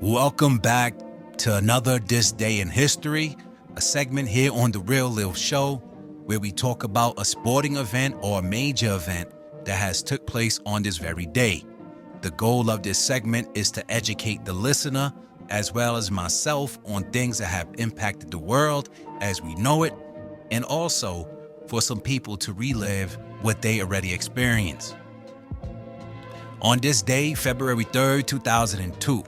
Welcome back to another This Day in History, a segment here on the Leel Show where we talk about a sporting event or a major event that has took place on this very day. The goal of this segment is to educate the listener as well as myself on things that have impacted the world as we know it, and also for some people to relive what they already experienced. On this day, February 3rd, 2002,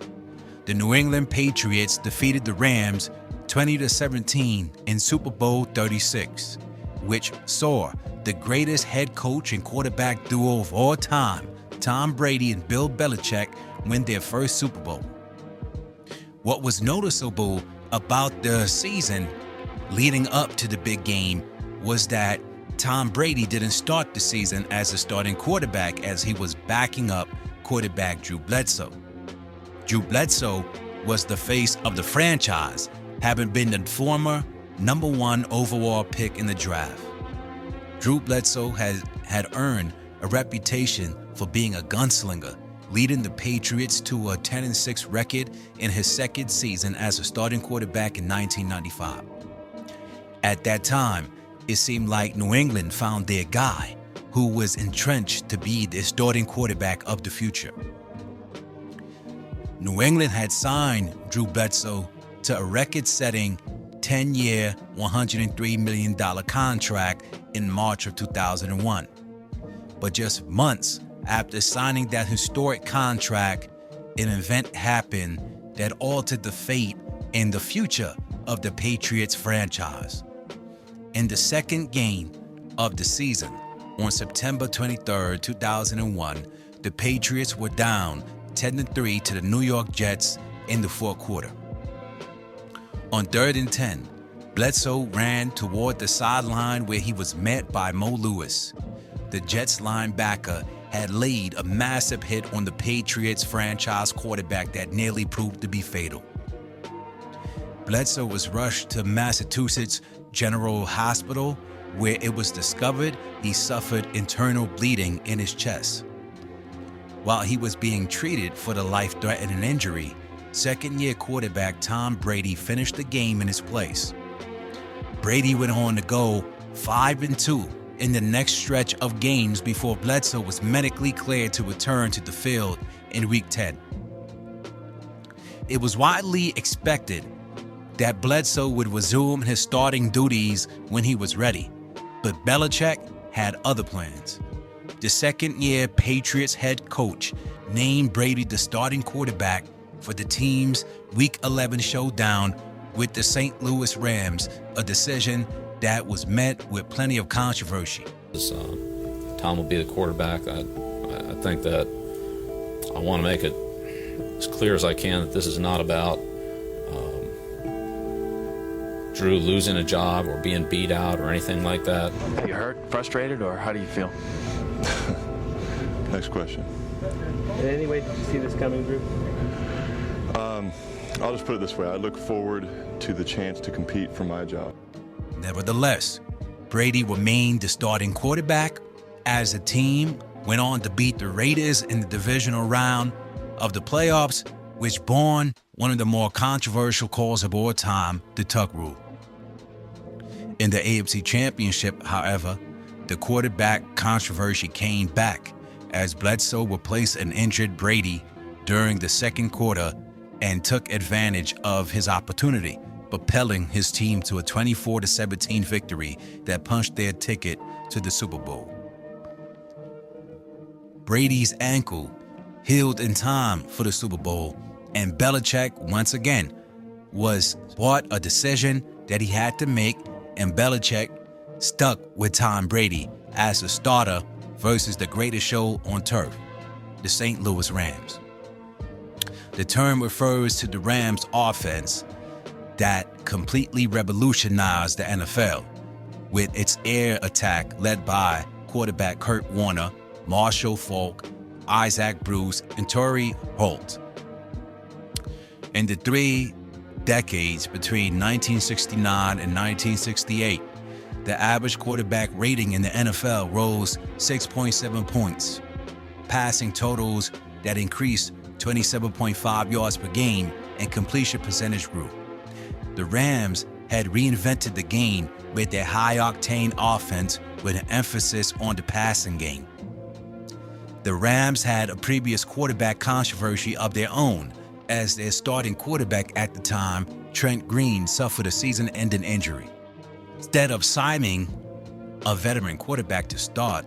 the New England Patriots defeated the Rams 20-17 in Super Bowl 36, which saw the greatest head coach and quarterback duo of all time, Tom Brady and Bill Belichick, win their first Super Bowl. What was noticeable about the season leading up to the big game was that Tom Brady didn't start the season as a starting quarterback, as he was backing up quarterback Drew Bledsoe. Drew Bledsoe was the face of the franchise, having been the former number 1 overall pick in the draft. Drew Bledsoe had earned a reputation for being a gunslinger, leading the Patriots to a 10-6 record in his second season as a starting quarterback in 1995. At that time, it seemed like New England found their guy who was entrenched to be the starting quarterback of the future. New England had signed Drew Bledsoe to a record-setting 10-year, $103 million contract in March of 2001. But just months after signing that historic contract, an event happened that altered the fate and the future of the Patriots franchise. In the second game of the season, on September 23, 2001, the Patriots were down 10-3 to the New York Jets in the fourth quarter. On 3rd and 10, Bledsoe ran toward the sideline where he was met by Mo Lewis. The Jets linebacker had laid a massive hit on the Patriots franchise quarterback that nearly proved to be fatal. Bledsoe was rushed to Massachusetts General Hospital, where it was discovered he suffered internal bleeding in his chest. While he was being treated for the life-threatening injury, second-year quarterback Tom Brady finished the game in his place. Brady went on to go 5-2 in the next stretch of games before Bledsoe was medically cleared to return to the field in Week 10. It was widely expected that Bledsoe would resume his starting duties when he was ready, but Belichick had other plans. The second-year Patriots head coach named Brady the starting quarterback for the team's Week 11 showdown with the St. Louis Rams, a decision that was met with plenty of controversy. Tom will be the quarterback. I think that I want to make it as clear as I can that this is not about Drew losing a job or being beat out or anything like that. Are you hurt, frustrated, or how do you feel? Next question. In any way, did you see this coming, Drew? I'll just put it this way. I look forward to the chance to compete for my job. Nevertheless, Brady remained the starting quarterback as the team went on to beat the Raiders in the divisional round of the playoffs, which spawned one of the more controversial calls of all time, the tuck rule. In the AFC Championship, however, the quarterback controversy came back as Bledsoe replaced an injured Brady during the second quarter and took advantage of his opportunity, propelling his team to a 24-17 victory that punched their ticket to the Super Bowl. Brady's ankle healed in time for the Super Bowl, and Belichick, once again, was brought a decision that he had to make, and Belichick stuck with Tom Brady as the starter versus the greatest show on turf, the St. Louis Rams. The term refers to the Rams' offense that completely revolutionized the NFL with its air attack led by quarterback Kurt Warner, Marshall Faulk, Isaac Bruce, and Torrey Holt. In the 3 decades between 1969 and 1968, the average quarterback rating in the NFL rose 6.7 points, passing totals that increased 27.5 yards per game, and completion percentage grew. The Rams had reinvented the game with their high-octane offense with an emphasis on the passing game. The Rams had a previous quarterback controversy of their own, as their starting quarterback at the time, Trent Green, suffered a season-ending injury. Instead of signing a veteran quarterback to start,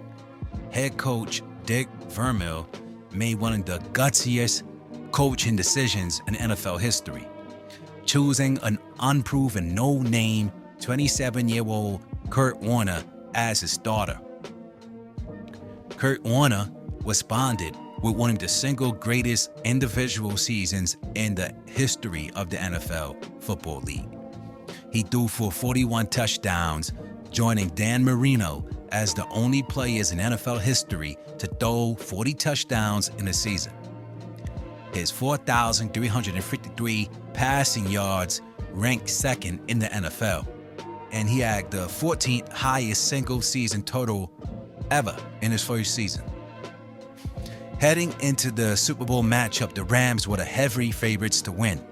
head coach Dick Vermeil made one of the gutsiest coaching decisions in NFL history, choosing an unproven, no-name, 27-year-old Kurt Warner as his starter. Kurt Warner responded with one of the single greatest individual seasons in the history of the NFL Football League. He threw for 41 touchdowns, joining Dan Marino as the only players in NFL history to throw 40 touchdowns in a season. His 4,353 passing yards ranked second in the NFL, and he had the 14th highest single-season total ever in his first season. Heading into the Super Bowl matchup, the Rams were the heavy favorites to win,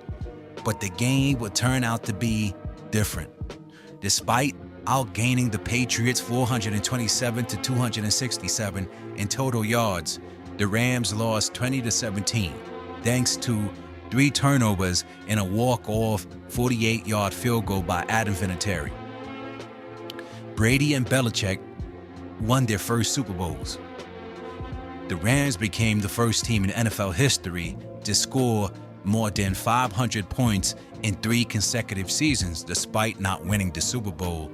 but the game would turn out to be different. Despite outgaining the Patriots 427 to 267 in total yards, the Rams lost 20-17, thanks to 3 turnovers and a walk-off 48-yard field goal by Adam Vinatieri. Brady and Belichick won their first Super Bowls. The Rams became the first team in NFL history to score more than 500 points in 3 consecutive seasons, despite not winning the Super Bowl,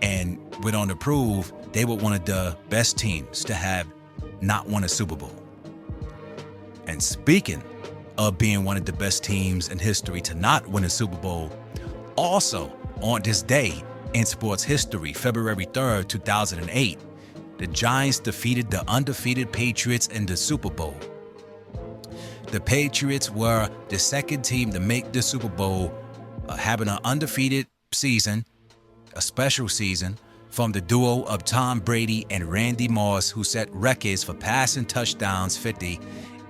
and went on to prove they were one of the best teams to have not won a Super Bowl. And speaking of being one of the best teams in history to not win a Super Bowl, also on this day in sports history, February 3rd, 2008, the Giants defeated the undefeated Patriots in the Super Bowl. The Patriots were the second team to make the Super Bowl, having an undefeated season, a special season, from the duo of Tom Brady and Randy Moss, who set records for passing touchdowns 50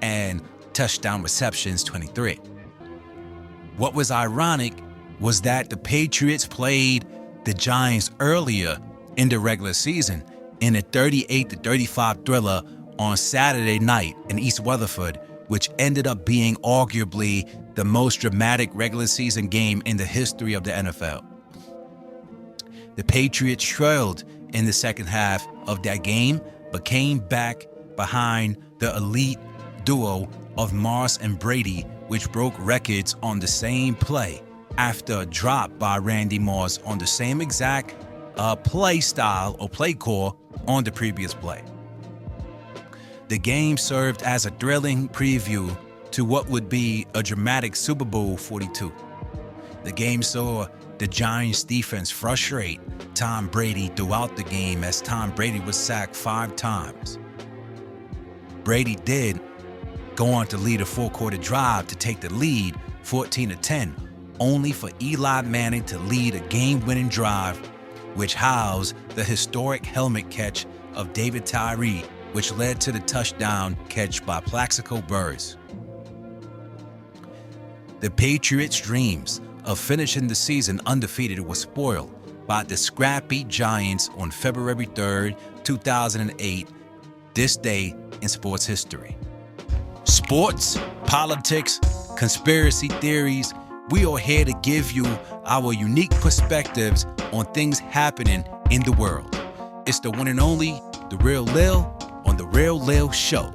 and touchdown receptions 23. What was ironic was that the Patriots played the Giants earlier in the regular season in a 38-35 thriller on Saturday night in East Rutherford, which ended up being arguably the most dramatic regular season game in the history of the NFL. The Patriots trailed in the second half of that game, but came back behind the elite duo of Moss and Brady, which broke records on the same play after a drop by Randy Moss on the same exact play style or play call on the previous play. The game served as a thrilling preview to what would be a dramatic Super Bowl 42. The game saw the Giants defense frustrate Tom Brady throughout the game, as Tom Brady was sacked 5 times. Brady did go on to lead a 4-quarter drive to take the lead 14-10, only for Eli Manning to lead a game-winning drive, which housed the historic helmet catch of David Tyree, which led to the touchdown catch by Plaxico Burress. The Patriots' dreams of finishing the season undefeated was spoiled by the scrappy Giants on February 3rd, 2008, this day in sports history. Sports, politics, conspiracy theories, we are here to give you our unique perspectives on things happening in the world. It's the one and only The Real Leel on The Real Leel Show.